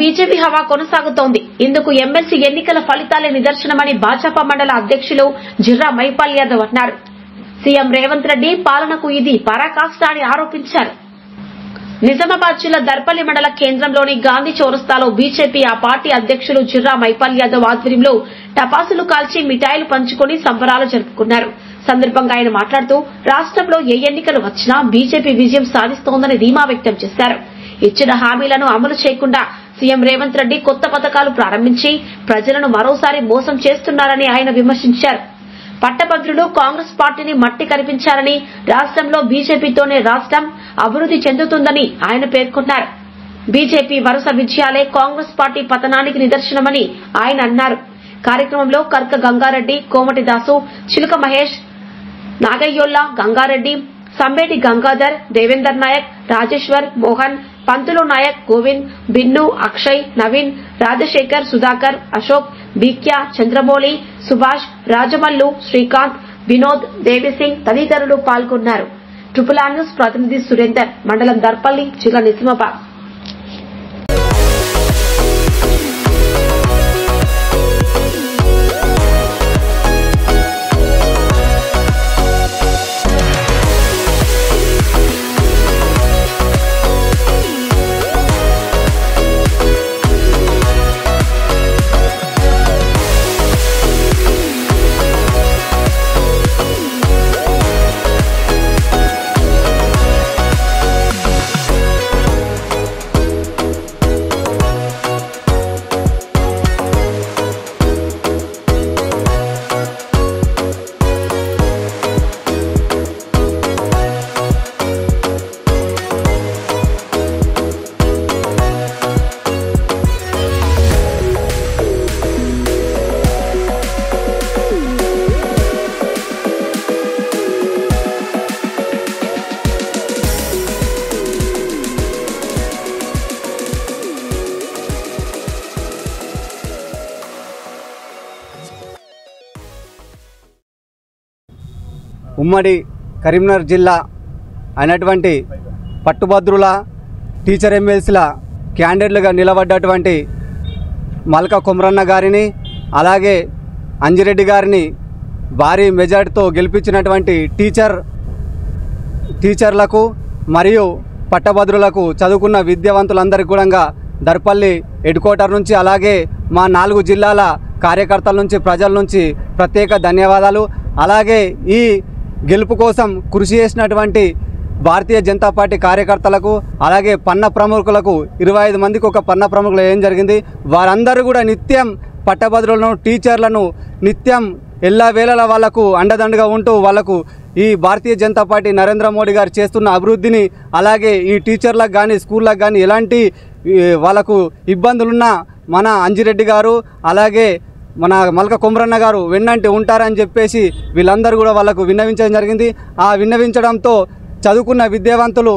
BJP హవా కొనసాగుతోంది. ఇందుకు ఎమ్మెల్సీ ఎన్నికల ఫలితాలే నిదర్శనమని భాజపా మండల అధ్యక్షులు జిర్రా మైపాల్ యాదవ్ అన్నారు. సీఎం రేవంత్ రెడ్డి పాలనకు ఇది పరాకాష్ట అని ఆరోపించారు. నిజామాబాద్ జిల్లా దర్పల్లి మండల కేంద్రంలోని గాంధీ చౌరస్తాలో బీజేపీ ఆ పార్టీ అధ్యక్షులు జిర్రా మైపాల్ యాదవ్ ఆధ్వర్యంలో టపాసులు కాల్చి మిఠాయిలు పంచుకుని సంబరాలు జరుపుకున్నారు. సందర్భంగా ఆయన మాట్లాడుతూ రాష్ట్రంలో ఏ ఎన్నికలు వచ్చినా బీజేపీ విజయం సాధిస్తోందని ధీమా వ్యక్తం చేశారు. ఇచ్చిన హామీలను అమలు చేయకుండా సీఎం రేవంత్ రెడ్డి కొత్త పథకాలు ప్రారంభించి ప్రజలను మరోసారి మోసం చేస్తున్నారని ఆయన విమర్శించారు. పట్టభద్రులు కాంగ్రెస్ పార్టీని మట్టి కనిపించారని, రాష్ట్రంలో బీజేపీతోనే రాష్ట్రం అభివృద్ది చెందుతుందని ఆయన పేర్కొన్నారు. బీజేపీ వరుస విజయాలే కాంగ్రెస్ పార్టీ పతనానికి నిదర్శనమని ఆయన అన్నారు. కార్యక్రమంలో కర్క గంగారెడ్డి, కోమటి దాసు, చిలుక మహేష్, నాగయ్యోల్లా, గంగారెడ్డి, సంబేటి గంగాధర్, దేవేందర్ నాయక్, రాజేశ్వర్, మోహన్, పంతులు నాయక్, గోవింద్, బిన్ను, అక్షయ్, నవీన్, రాజశేఖర్, సుధాకర్, అశోక్, బీక్యా, చంద్రమౌళి, సుభాష్, రాజమల్లు, శ్రీకాంత్, వినోద్, దేవిసింగ్ తదితరులు పాల్గొన్నారు. ట్రిపుల్ ఆర్ న్యూస్ ప్రతినిధి సురేందర్, మండలం దర్పల్లి, జిల్లా నిజామాబాద్. ఉమ్మడి కరీంనగర్ జిల్లా అయినటువంటి పట్టుభద్రుల టీచర్ ఎమ్మెల్సీల క్యాండిడేట్లుగా నిలబడ్డటువంటి మల్క కొమరన్న గారిని, అలాగే అంజిరెడ్డి గారిని భారీ మెజార్టీతో గెలిపించినటువంటి టీచర్లకు మరియు పట్టభద్రులకు, చదువుకున్న విద్యావంతులందరికీ కూడా దర్పల్లి హెడ్ క్వార్టర్ నుంచి, అలాగే మా 4 జిల్లాల కార్యకర్తల నుంచి, ప్రజల నుంచి ప్రత్యేక ధన్యవాదాలు. అలాగే ఈ గెలుపు కోసం కృషి చేసినటువంటి భారతీయ జనతా పార్టీ కార్యకర్తలకు, అలాగే పన్న ప్రముఖులకు, 25 మందికి ఒక పన్న ప్రముఖులు ఏం జరిగింది. వారందరూ కూడా నిత్యం పట్టభద్రులను, టీచర్లను నిత్యం ఎల్లా వేళలా వాళ్లకు అండదండగా ఉంటూ వాళ్లకు ఈ భారతీయ జనతా పార్టీ నరేంద్ర మోడీ గారు చేస్తున్న అభివృద్ధిని, అలాగే ఈ టీచర్లకు కానీ స్కూళ్ళకు కానీ ఎలాంటి వాళ్లకు ఇబ్బందులున్నా మన అంజిరెడ్డి గారు, అలాగే మన మల్క కొమరన్న గారు వెన్నంటి ఉంటారని చెప్పేసి వీళ్ళందరూ కూడా వాళ్ళకు విన్నవించడం జరిగింది. ఆ విన్నవించడంతో చదువుకున్న విద్యావంతులు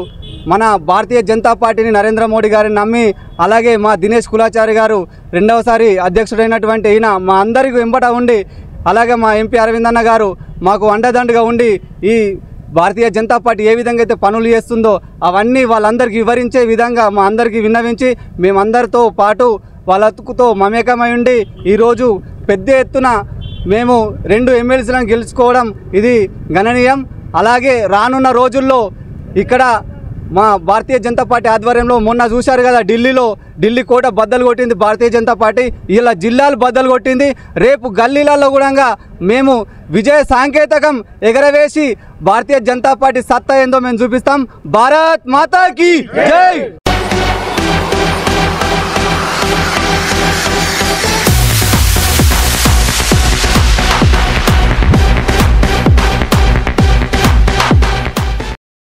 మన భారతీయ జనతా పార్టీని, నరేంద్ర మోడీ గారిని నమ్మి, అలాగే మా దినేష్ కులాచారి గారు రెండవసారి అధ్యక్షుడైనటువంటి ఈయన మా అందరికీ వెంబట ఉండి, అలాగే మా ఎంపీ అరవింద్ అన్న గారు మాకు అండదండగా ఉండి ఈ భారతీయ జనతా పార్టీ ఏ విధంగా అయితే పనులు చేస్తుందో అవన్నీ వాళ్ళందరికీ వివరించే విధంగా మా అందరికీ విన్నవించి, మేమందరితో పాటు వాళ్ళతో మమేకమై ఉండి ఈరోజు పెద్ద ఎత్తున మేము 2 ఎమ్మెల్సీలను గెలుచుకోవడం ఇది గణనీయం. అలాగే రానున్న రోజుల్లో ఇక్కడ మా భారతీయ జనతా పార్టీ ఆధ్వర్యంలో మొన్న చూశారు కదా, ఢిల్లీ కోట బద్దలు కొట్టింది భారతీయ జనతా పార్టీ, ఇలా జిల్లాలు బద్దలు కొట్టింది. రేపు గల్లీలలో కూడా మేము విజయ సాంకేతికం ఎగరవేసి భారతీయ జనతా పార్టీ సత్తా ఏందో మేము చూపిస్తాం. భారత్ మాతాకి జై.